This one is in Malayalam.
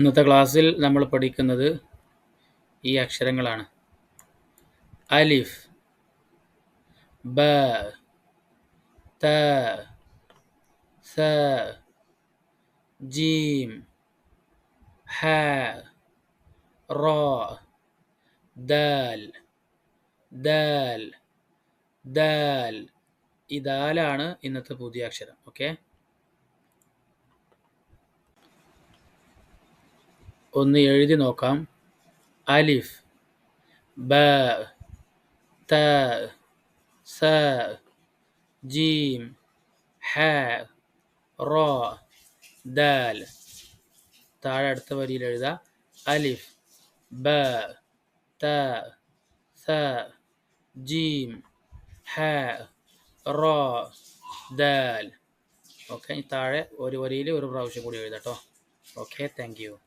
ഇന്നത്തെ ക്ലാസ്സിൽ നമ്മൾ പഠിക്കുന്നത് ഈ അക്ഷരങ്ങളാണ്. അലിഫ്, ബ, ത, സ, ജീം, ഹ, റ, ദാൽ, ദാൽ, ദാൽ. ഈ ദാലാണ് ഇന്നത്തെ പുതിയ അക്ഷരം. ഓക്കെ, ഒന്ന് എഴുതി നോക്കാം. അലിഫ്, ബ, ത, സ, ജീം, ഹ, റ, ദാൽ. താഴെ അടുത്ത വരിയിൽ എഴുതാം. അലിഫ്, ബ, ത, സ, ജീം, ഹ, റ, ദാൽ. ഓക്കെ, താഴെ ഒരു വരിയിൽ ഒരു പ്രാവശ്യം കൂടി എഴുതാം കേട്ടോ. Okay, thank you.